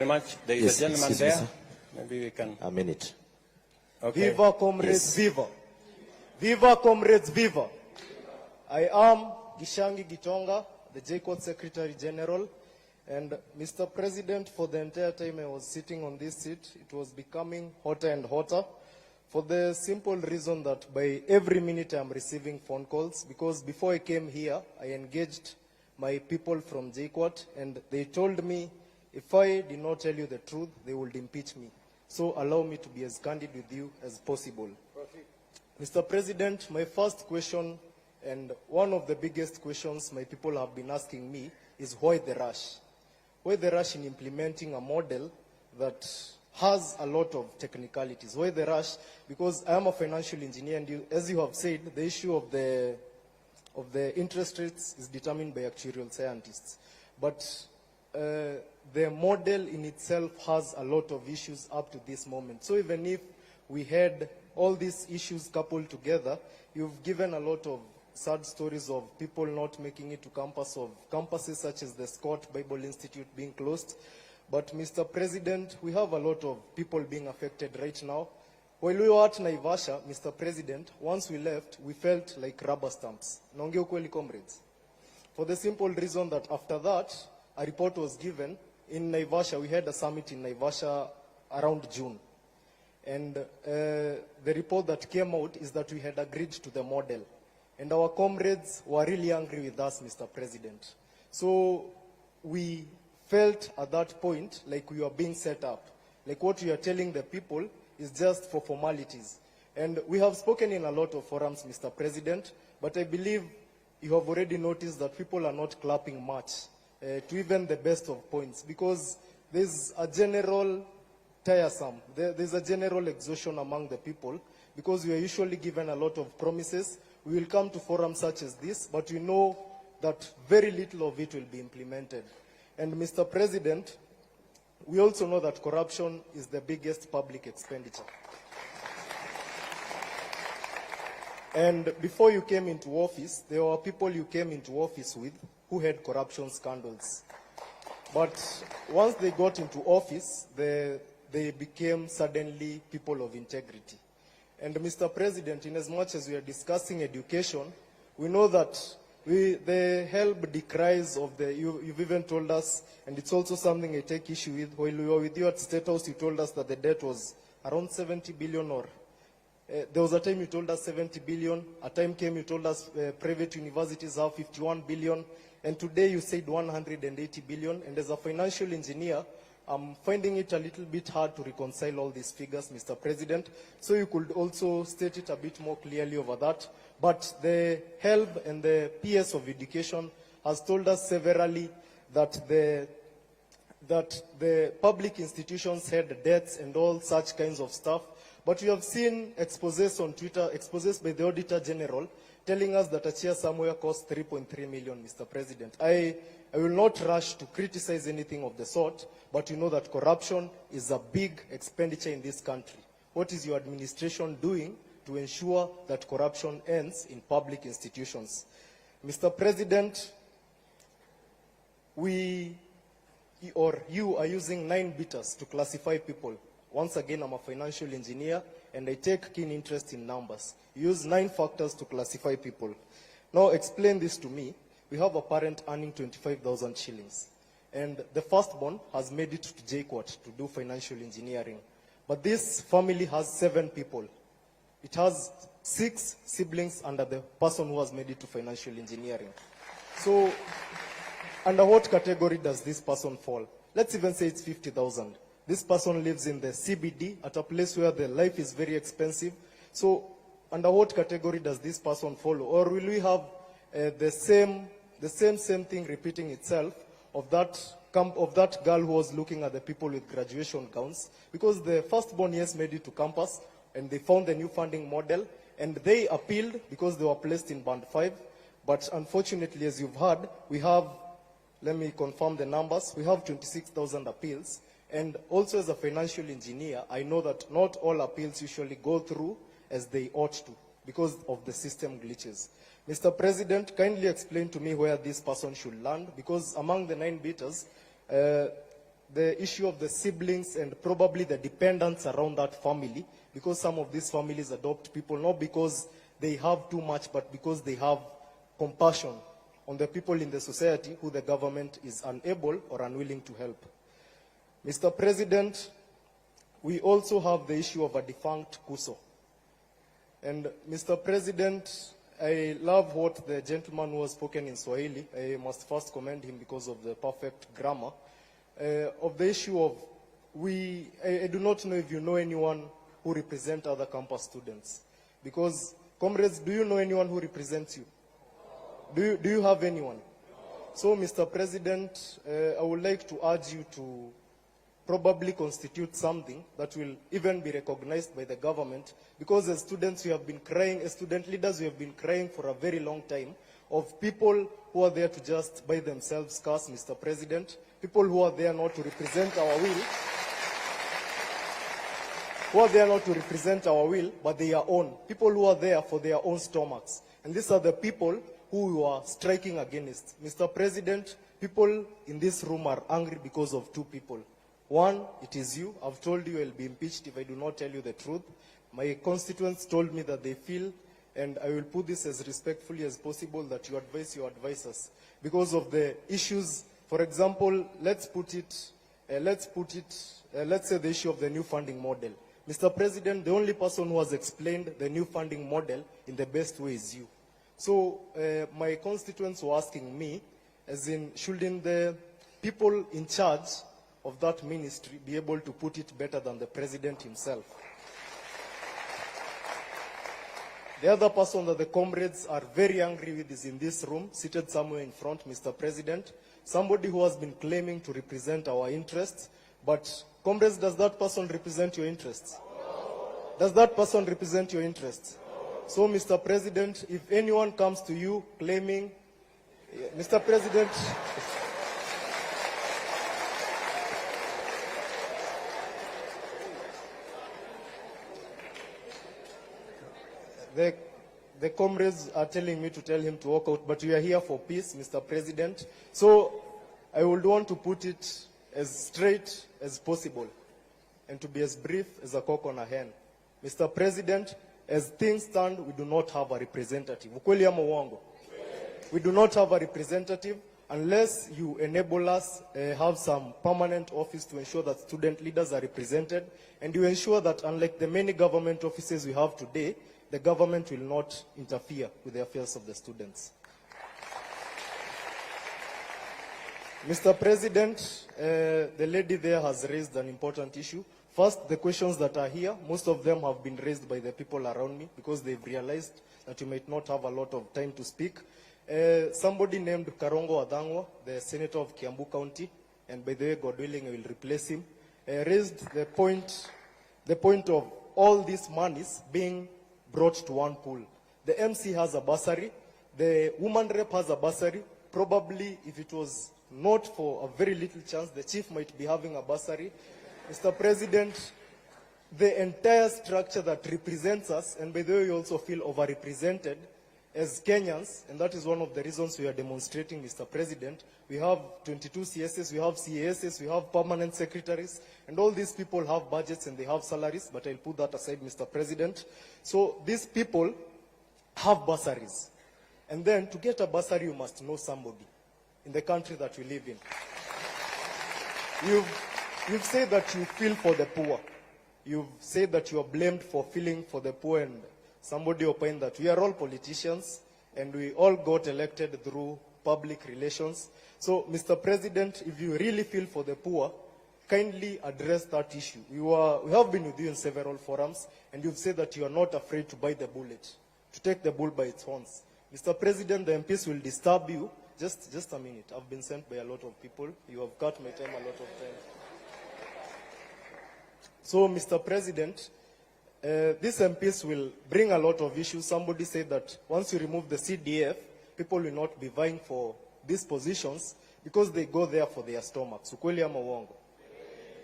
Very much. There is a gentleman there. Maybe we can. A minute. Okay. Viva comrades, viva. Viva comrades, viva. I am Gichangi Gitonga, the JKUAT Secretary General. And Mr. President, for the entire time I was sitting on this seat, it was becoming hotter and hotter for the simple reason that by every minute I'm receiving phone calls, because before I came here, I engaged my people from JKUAT and they told me if I did not tell you the truth, they would impeach me. So allow me to be as candid with you as possible. Mr. President, my first question, and one of the biggest questions my people have been asking me, is why the rush? Why the rush in implementing a model that has a lot of technicalities? Why the rush? Because I am a financial engineer, and as you have said, the issue of the interest rates is determined by actuarial scientists. But the model in itself has a lot of issues up to this moment. So even if we had all these issues coupled together, you've given a lot of sad stories of people not making it to campus, of campuses such as the Scott Bible Institute being closed. But Mr. President, we have a lot of people being affected right now. While we were at Naivasha, Mr. President, once we left, we felt like rubber stamps. Naongea ukweli, comrades. For the simple reason that after that, a report was given in Naivasha. We had a summit in Naivasha around June. And the report that came out is that we had agreed to the model. And our comrades were really angry with us, Mr. President. So we felt at that point like we were being set up. Like what we are telling the people is just for formalities. And we have spoken in a lot of forums, Mr. President, but I believe you have already noticed that people are not clapping much to even the best of points, because there's a general tiresome, there's a general exhaustion among the people, because we are usually given a lot of promises. We will come to forums such as this, but we know that very little of it will be implemented. And Mr. President, we also know that corruption is the biggest public expenditure. And before you came into office, there were people you came into office with who had corruption scandals. But once they got into office, they became suddenly people of integrity. And Mr. President, in as much as we are discussing education, we know that the HELB decries of the, you've even told us, and it's also something I take issue with, while we were with you at State House, you told us that the debt was around 70 billion, or there was a time you told us 70 billion, a time came you told us private universities have 51 billion, and today you said 180 billion, and as a financial engineer, I'm finding it a little bit hard to reconcile all these figures, Mr. President. So you could also state it a bit more clearly over that. But the HELB and the PS of Education has told us severally that the public institutions had debts and all such kinds of stuff. But we have seen exposés on Twitter, exposés by the Auditor General, telling us that a chair somewhere cost 3.3 million, Mr. President. I will not rush to criticize anything of the sort, but you know that corruption is a big expenditure in this country. What is your administration doing to ensure that corruption ends in public institutions? Mr. President, you are using 9 beaters to classify people. Once again, I'm a financial engineer, and I take keen interest in numbers. You use 9 factors to classify people. Now, explain this to me. We have a parent earning 25,000 shillings. And the firstborn has made it to JKUAT to do financial engineering. But this family has 7 people. It has 6 siblings under the person who has made it to financial engineering. So, under what category does this person fall? Let's even say it's 50,000. This person lives in the CBD at a place where the life is very expensive. So, under what category does this person follow? Or will we have the same thing repeating itself of that girl who was looking at the people with graduation gowns? Because the firstborn, yes, made it to campus, and they found the new funding model, and they appealed because they were placed in band 5. But unfortunately, as you've heard, we have, let me confirm the numbers, we have 26,000 appeals. And also as a financial engineer, I know that not all appeals usually go through as they ought to because of the system glitches. Mr. President, kindly explain to me where this person should land, because among the 9 beaters, the issue of the siblings and probably the dependents around that family, because some of these families adopt people not because they have too much, but because they have compassion on the people in the society who the government is unable or unwilling to help. Mr. President, we also have the issue of a defunct KUSO. And Mr. President, I love what the gentleman who has spoken in Swahili. I must first commend him because of the perfect grammar. Of the issue of, I do not know if you know anyone who represents other campus students. Because, comrades, do you know anyone who represents you? Do you have anyone? So, Mr. President, I would like to urge you to probably constitute something that will even be recognized by the government, because as students we have been crying, as student leaders we have been crying for a very long time of people who are there to just by themselves cast, Mr. President, people who are there not to represent our will, but their own, people who are there for their own stomachs. And these are the people who you are striking against. Mr. President, people in this room are angry because of two people. One, it is you. I've told you I'll be impeached if I do not tell you the truth. My constituents told me that they feel, and I will put this as respectfully as possible, that you advise your advisors. Because of the issues, for example, let's say the issue of the new funding model. Mr. President, the only person who has explained the new funding model in the best way is you. So my constituents were asking me, as in, shouldn't the people in charge of that ministry be able to put it better than the president himself? The other person that the comrades are very angry with is in this room, seated somewhere in front, Mr. President, somebody who has been claiming to represent our interests. But, comrades, does that person represent your interests? Does that person represent your interests? So, Mr. President, if anyone comes to you claiming, Mr. President, the comrades are telling me to tell him to walk out, but we are here for peace, Mr. President. So I would want to put it as straight as possible and to be as brief as a cock on a hen. Mr. President, as things stand, we do not have a representative. Ukweli ama uongo? We do not have a representative unless you enable us have some permanent office to ensure that student leaders are represented, and you ensure that unlike the many government offices we have today, the government will not interfere with the affairs of the students. Mr. President, the lady there has raised an important issue. First, the questions that are here, most of them have been raised by the people around me because they've realized that you might not have a lot of time to speak. Somebody named Twang'wa, the senator of Kiambu County, and by the way, God willing, I will replace him, raised the point of all these monies being brought to one pool. The MC has a bursary, the woman rep has a bursary. Probably if it was not for a very little chance, the chief might be having a bursary. Mr. President, the entire structure that represents us, and by the way, we also feel overrepresented as Kenyans, and that is one of the reasons we are demonstrating, Mr. President. We have 22 CSS, we have CASs, we have permanent secretaries, and all these people have budgets and they have salaries, but I'll put that aside, Mr. President. So these people have bursaries. And then to get a bursary, you must know somebody in the country that we live in. You've said that you feel for the poor. You've said that you are blamed for feeling for the poor, and somebody opined that we are all politicians and we all got elected through public relations. So, Mr. President, if you really feel for the poor, kindly address that issue. We have been with you in several forums, and you've said that you are not afraid to bite the bullet, to take the bull by its horns. Mr. President, the MPs will disturb you. Just a minute. I've been sent by a lot of people. You have cut my time a lot of time. So, Mr. President, these MPs will bring a lot of issues. Somebody said that once you remove the CDF, people will not be vying for these positions because they go there for their stomachs. Ukweli ama uongo?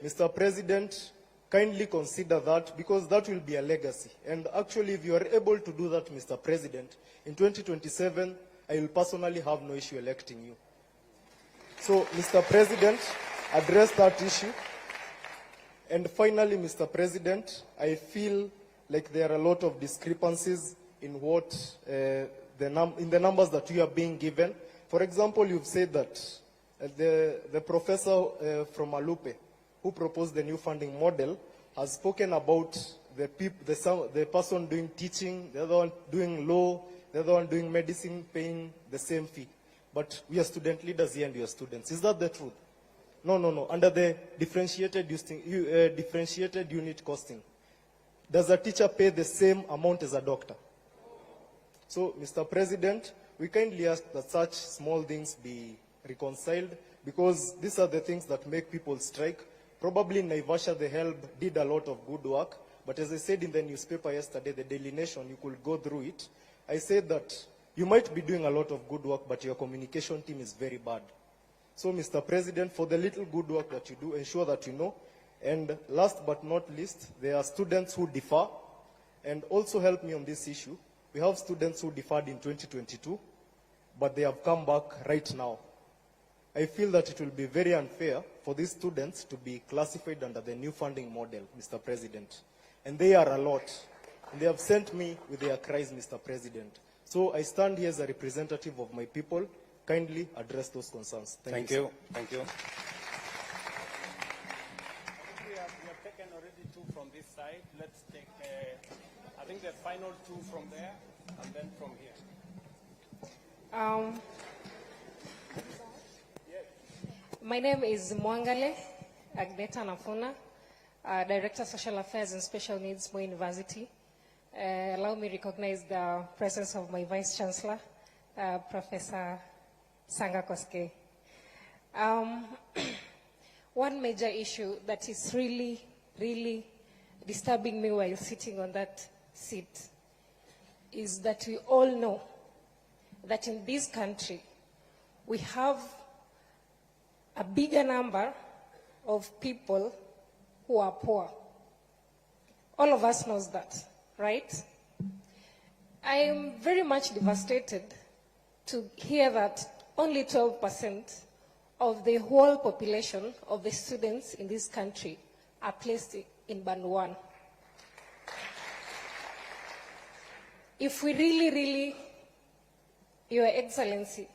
Mr. President, kindly consider that, because that will be a legacy. And actually, if you are able to do that, Mr. President, in 2027, I will personally have no issue electing you. So, Mr. President, address that issue. And finally, Mr. President, I feel like there are a lot of discrepancies in what in the numbers that you are being given. For example, you've said that the professor from Alupe, who proposed the new funding model, has spoken about the person doing teaching, the other one doing law, the other one doing medicine, paying the same fee. But we are student leaders here and you are students. Is that the truth? No. Under the differentiated unit costing, does a teacher pay the same amount as a doctor? So, Mr. President, we kindly ask that such small things be reconciled, because these are the things that make people strike. Probably in Naivasha, the HELB did a lot of good work, but as I said in the newspaper yesterday, the Daily Nation, you could go through it. I said that you might be doing a lot of good work, but your communication team is very bad. So, Mr. President, for the little good work that you do, ensure that you know. And last but not least, there are students who defer, and also help me on this issue. We have students who deferred in 2022, but they have come back right now. I feel that it will be very unfair for these students to be classified under the new funding model, Mr. President. And they are a lot. And they have sent me with their cries, Mr. President. So I stand here as a representative of my people. Kindly address those concerns. Thank you. Thank you. We have taken already two from this side. Let's take, I think the final two from there, and then from here. My name is Mwangale Agneta Nafuna, Director of Social Affairs and Special Needs, Moi University. Allow me to recognize the presence of my Vice Chancellor, Professor Sanga Koske. One major issue that is really, really disturbing me while sitting on that seat is that we all know that in this country, we have a bigger number of people who are poor. All of us knows that, right? I am very much devastated to hear that only 12% of the whole population of the students in this country are placed in Band 1. If we really, Your Excellency,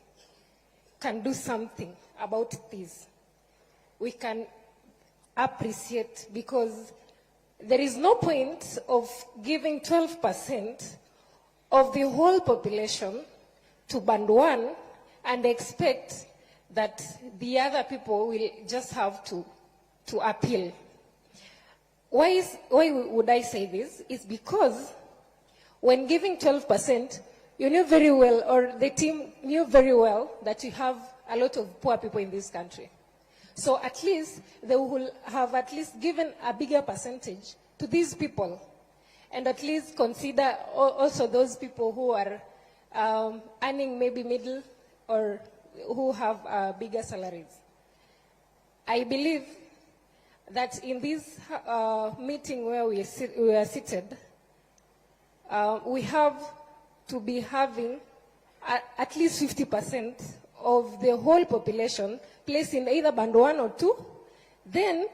can do something about this, we can appreciate, because there is no point of giving 12% of the whole population to Band 1 and expect that the other people will just have to appeal. Why would I say this? It's because when giving 12%, you knew very well, or the team knew very well, that you have a lot of poor people in this country. So at least they will have at least given a bigger percentage to these people, and at least consider also those people who are earning maybe middle or who have bigger salaries. I believe that in this meeting where we are seated, we have to be having at least 50% of the whole population placed in either Band 1 or 2. Then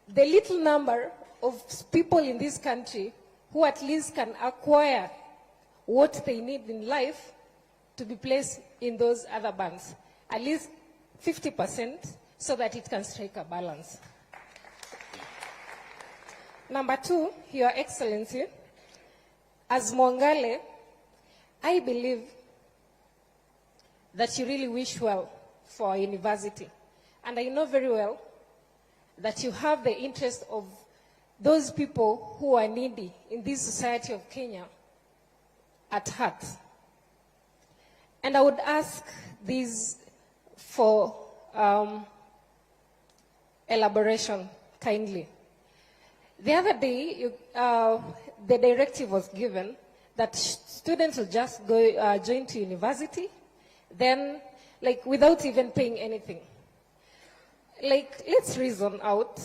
the little number of people in this country who at least can acquire what they need in life to be placed in those other bands. At least 50%, so that it can strike a balance. Number 2, Your Excellency, as Mwangale, I believe that you really wish well for our university. And I know very well that you have the interest of those people who are needy in this society of Kenya at heart. And I would ask this for elaboration, kindly. The other day, the directive was given that students will just go join to university, then, without even paying anything. Let's reason out,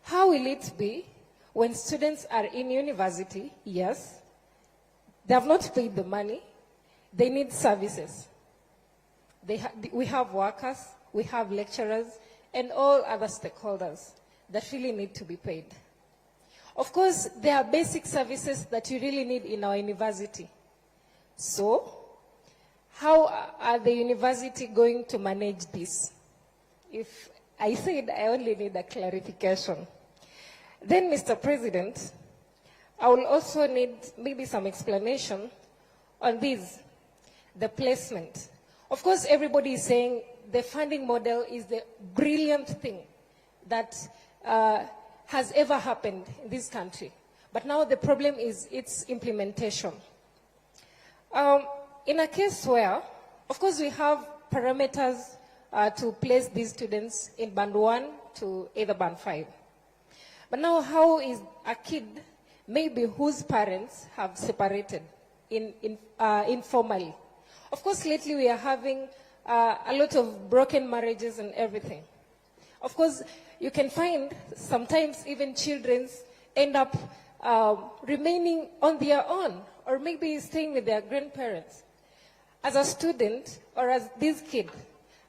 how will it be when students are in university? Yes, they have not paid the money, they need services. We have workers, we have lecturers, and all other stakeholders that really need to be paid. Of course, there are basic services that you really need in our university. So, how are the university going to manage this? If I said I only need a clarification. Then, Mr. President, I will also need maybe some explanation on this, the placement. Of course, everybody is saying the funding model is the brilliant thing that has ever happened in this country. But now the problem is its implementation. In a case where, of course, we have parameters to place these students in band 1 to either band 5. But now how is a kid, maybe whose parents have separated informally? Of course, lately we are having a lot of broken marriages and everything. Of course, you can find sometimes even children end up remaining on their own or maybe staying with their grandparents. As a student or as this kid,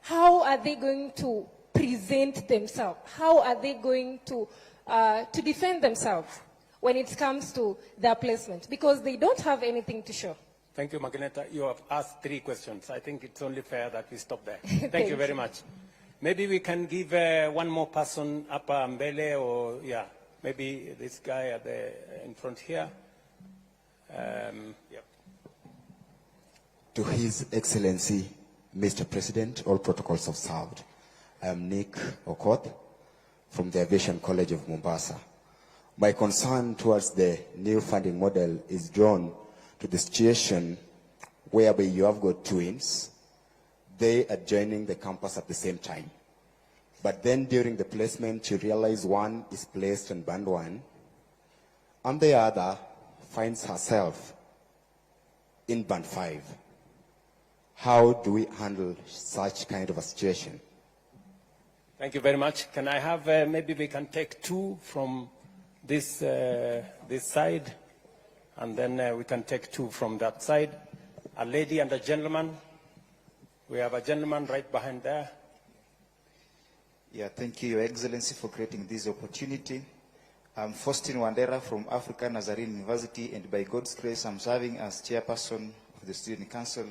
how are they going to present themselves? How are they going to defend themselves when it comes to their placement? Because they don't have anything to show. Thank you, Magneta. You have asked 3 questions. I think it's only fair that we stop there. Thank you very much. Maybe we can give one more person, Apa Mbele, or yeah, maybe this guy at in front here. Yep. To His Excellency, Mr. President, all protocols observed. I am Nick Okoth from the Aviation College of Mombasa. My concern towards the new funding model is drawn to the situation whereby you have got twins. They are joining the campus at the same time. But then during the placement, you realize one is placed in band 1, and the other finds herself in band 5. How do we handle such kind of a situation? Thank you very much. Can I have, maybe we can take 2 from this side, and then we can take 2 from that side. A lady and a gentleman. We have a gentleman right behind there. Yeah, thank you, Your Excellency, for creating this opportunity. I'm Faustin Wandera from African Nazarene University, and by God's grace, I'm serving as chairperson of the Student Council.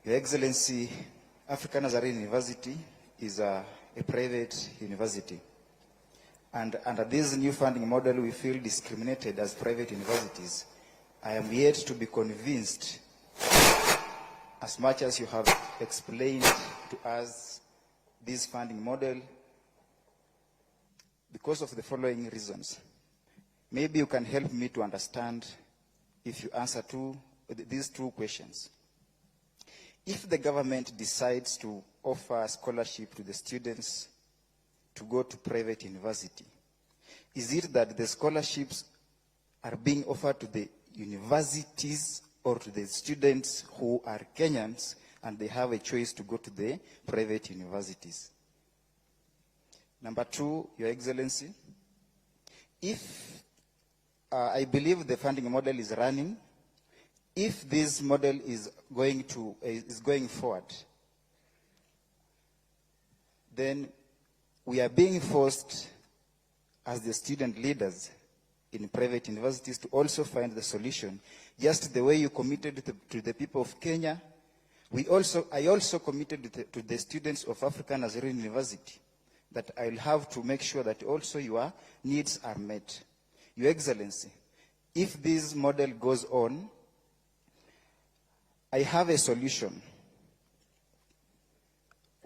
Your Excellency, African Nazarene University is a private university. And under this new funding model, we feel discriminated as private universities. I am yet to be convinced, as much as you have explained to us this funding model, because of the following reasons. Maybe you can help me to understand if you answer these 2 questions. If the government decides to offer a scholarship to the students to go to private university, is it that the scholarships are being offered to the universities or to the students who are Kenyans and they have a choice to go to the private universities? Number 2, Your Excellency, if I believe the funding model is running, if this model is going forward, then we are being forced as the student leaders in private universities to also find the solution. Just the way you committed to the people of Kenya, I also committed to the students of African Nazarene University that I'll have to make sure that also your needs are met. Your Excellency, if this model goes on, I have a solution.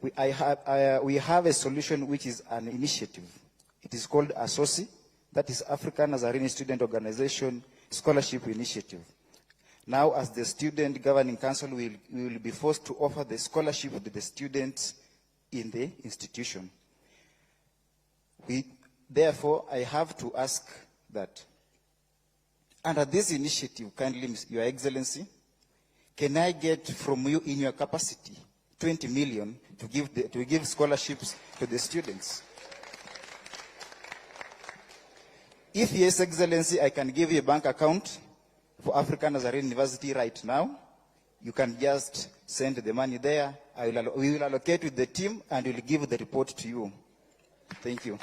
We have a solution which is an initiative. It is called ASOSI, that is African Nazarene Student Organization Scholarship Initiative. Now, as the Student Governing Council, we will be forced to offer the scholarship to the students in the institution. Therefore, I have to ask that under this initiative, kindly, Your Excellency, can I get from you in your capacity 20 million to give scholarships to the students? If yes, Excellency, I can give you a bank account for African Nazarene University right now. you can just send the money there. We will allocate with the team and we'll give the report to you. Thank you.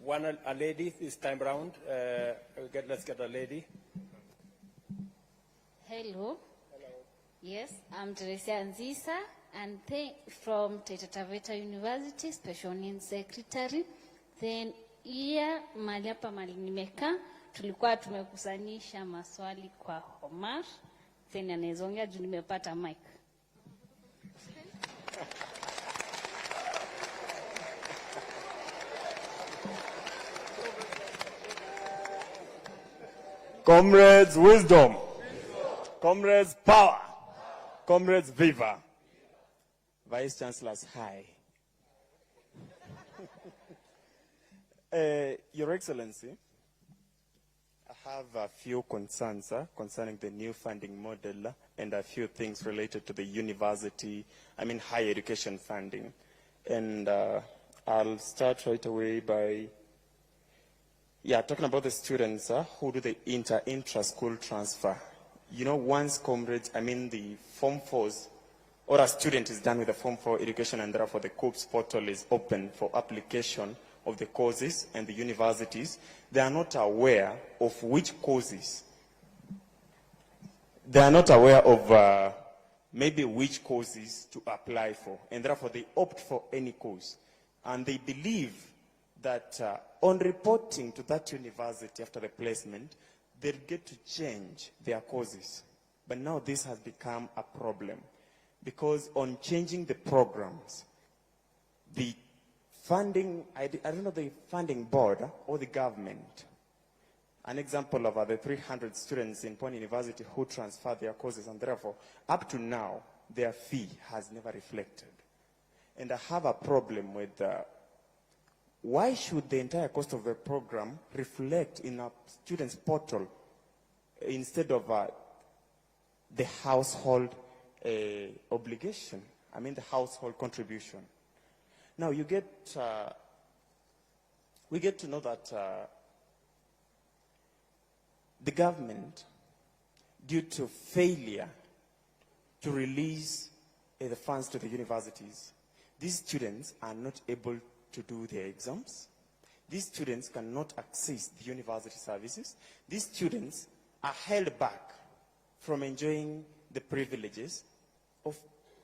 A lady this time round. Let's get a lady. Hello. Yes, I'm Teresia Nzisa, and from Taita Taveta University, Special Needs Secretary. Then here mahali hapa mahali nimekaa tulikuwa tumekusanyisha maswali kwa Omar. Then anaezongea juu nimepata mic. Comrades, wisdom. Comrades, power. Comrades, viva. Vice Chancellors, hi. Your Excellency, I have a few concerns concerning the new funding model and a few things related to the university, higher education funding. And I'll start right away by talking about the students who do the intra-school transfer. You know, once comrades, the Form 4s, or a student is done with the Form 4 education and therefore the COOPS portal is open for application of the courses and the universities, they are not aware of which courses. They are not aware of maybe which courses to apply for, and therefore they opt for any course. And they believe that on reporting to that university after the placement, they'll get to change their courses. But now this has become a problem because on changing the programs, the funding, I don't know, the funding board or the government, an example of the 300 students in Pony University who transferred their courses, and therefore, up to now, their fee has never reflected. And I have a problem with why should the entire cost of the program reflect in a student's portal instead of the household obligation, the household contribution? Now we get to know that the government, due to failure to release the funds to the universities, these students are not able to do their exams. These students cannot access the university services. These students are held back from enjoying the privileges of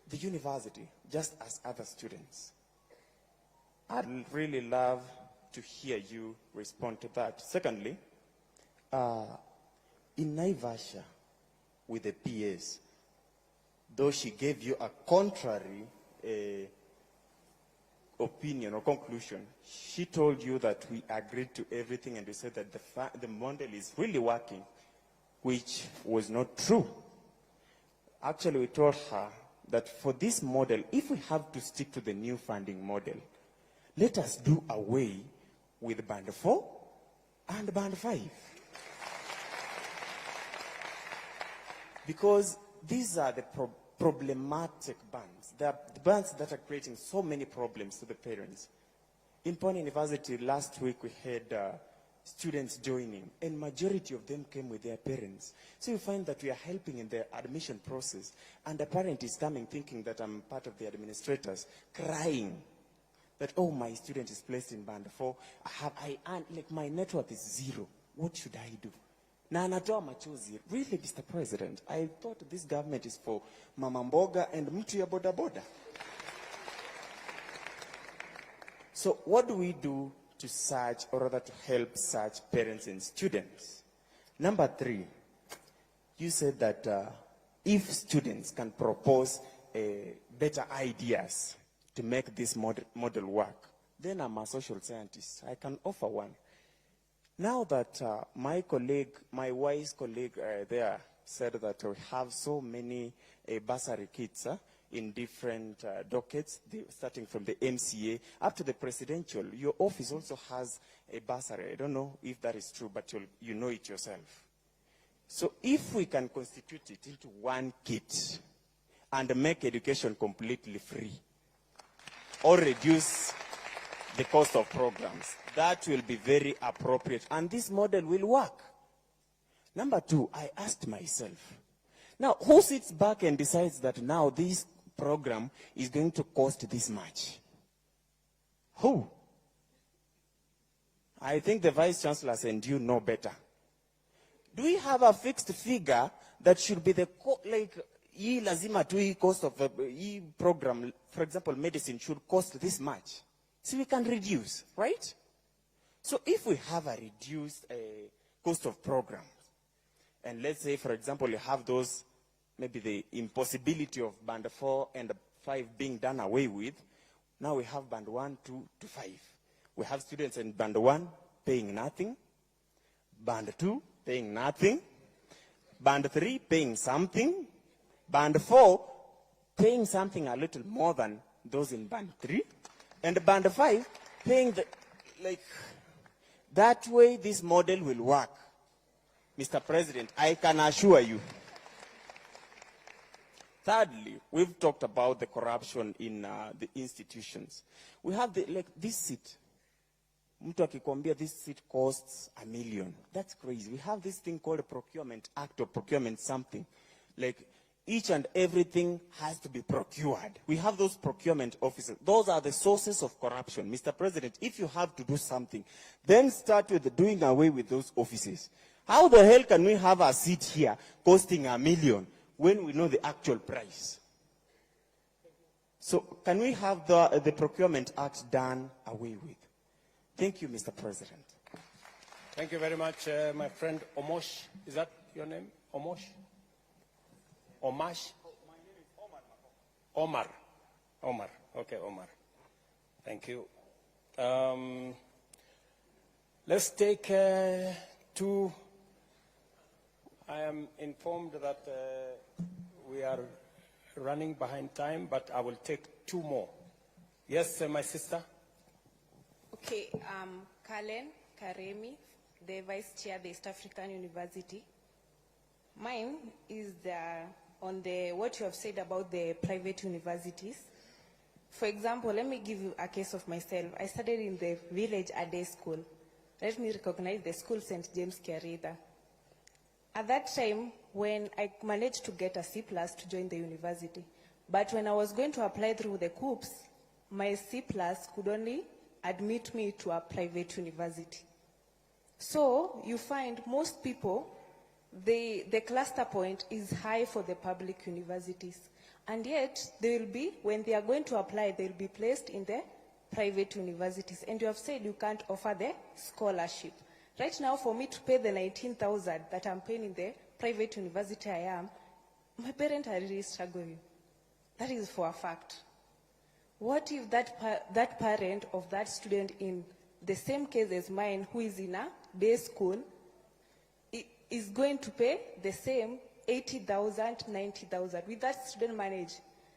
the university, just as other students. I'd really love to hear you respond to that. Secondly, in Naivasha, with the PS, though she gave you a contrary opinion or conclusion, she told you that we agreed to everything and we said that the model is really working, which was not true. Actually, we told her that for this model, if we have to stick to the new funding model, let us do away with Band 4 and Band 5. Because these are the problematic bands. They are the bands that are creating so many problems to the parents. In Pony University last week we had students joining, and majority of them came with their parents. So you find that we are helping in the admission process, and the parent is coming thinking that I'm part of the administrators, crying that, oh, my student is placed in Band 4, my net worth is 0. What should I do? Na anatoa machozi. Really, Mr. President, I thought this government is for Mama Mboga and mtu ya boda boda. So what do we do to search, or rather to help such parents and students? Number 3, you said that if students can propose better ideas to make this model work, then I'm a social scientist. I can offer one. Now that my wise colleague there said that we have so many bursary kits in different dockets, starting from the MCA up to the presidential, your office also has a bursary. I don't know if that is true, but you know it yourself. So if we can constitute it into one kit and make education completely free, or reduce the cost of programs, that will be very appropriate. And this model will work. Number two, I asked myself, now who sits back and decides that now this program is going to cost this much? Who? I think the Vice Chancellors and you know better. Do we have a fixed figure that should be the, like, hii lazima tu hii cost of hii program, for example, medicine should cost this much? So we can reduce, right? So if we have a reduced cost of programs, and let's say, for example, you have those, maybe the impossibility of band 4 and 5 being done away with, now we have band 1, 2 to 5. We have students in band 1 paying nothing, band 2 paying nothing, band 3 paying something, band 4 paying something a little more than those in band 3, and band 5 paying the, like, that way this model will work. Mr. President, I can assure you. Thirdly, we've talked about the corruption in the institutions. We have this seat. Mtu akikwambia this seat costs $1 million. That's crazy. We have this thing called a procurement act or procurement something. Like each and everything has to be procured. We have those procurement officers. Those are the sources of corruption. Mr. President, if you have to do something, then start with doing away with those offices. How the hell can we have a seat here costing $1 million when we know the actual price? So can we have the procurement act done away with? Thank you, Mr. President. Thank you very much, my friend Omosh. Is that your name? Omosh? Omash? My name is Omar. Omar. Okay, Omar. Thank you. Let's take two. I am informed that we are running behind time, but I will take two more. Yes, my sister? Okay, Kalen Karemi, the Vice Chair of the East African University. Mine is on what you have said about the private universities. For example, let me give you a case of myself. I studied in the village a day school. Let me recognize the school St. James Kiarida. At that time, when I managed to get a C+ to join the university, but when I was going to apply through the COOPS, my C+ could only admit me to a private university. So you find most people, the cluster point is high for the public universities. And yet, they will be, when they are going to apply, they will be placed in the private universities. And you have said you can't offer the scholarship. Right now, for me to pay the 19,000 that I'm paying in the private university I am, my parents are really struggling. That is for a fact. What if that parent of that student in the same case as mine, who is in a day school, is going to pay the same 80,000, 90,000? Will that student manage?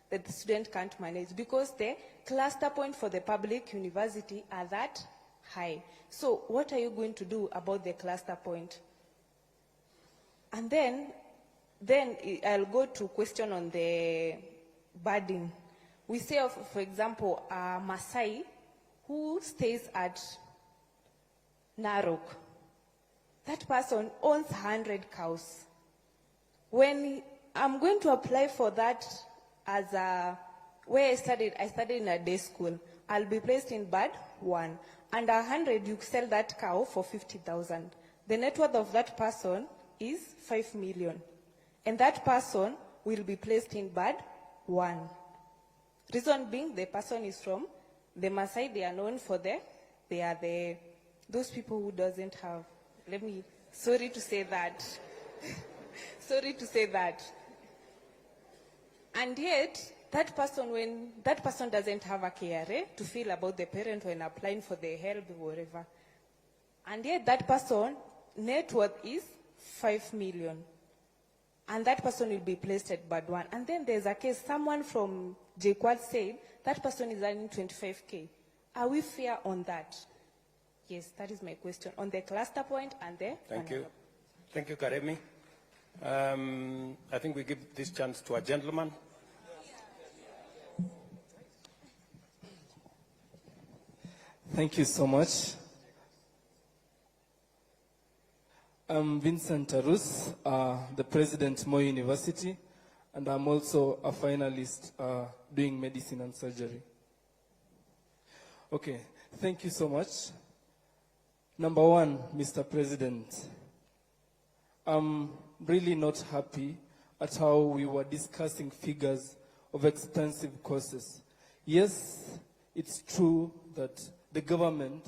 That the student can't manage because the cluster point for the public university are that high. So what are you going to do about the cluster point? And then I'll go to question on the burden. We say, for example, a Maasai who stays at Narok. That person owns 100 cows. When I'm going to apply for that as where I studied in a day school, I'll be placed in band 1. And 100, you sell that cow for 50,000. The net worth of that person is 5 million. And that person will be placed in band 1. Reason being, the person is from the Maasai. They are known for those people who doesn't have, sorry to say that. Sorry to say that. And yet, that person, when that person doesn't have a KRA to feel about the parent when applying for the help or whatever, and yet that person net worth is 5 million, and that person will be placed at band 1. And then there's a case, someone from JKUAT said that person is earning 25K. Are we fair on that? Yes, that is my question on the cluster point and the. Thank you. Thank you, Karemi. I think we give this chance to a gentleman. Thank you so much. I'm Vincent Tarus, the president Moi University, and I'm also a finalist doing medicine and surgery. Okay, thank you so much. Number one, Mr. President, I'm really not happy at how we were discussing figures of expensive courses. Yes, it's true that the government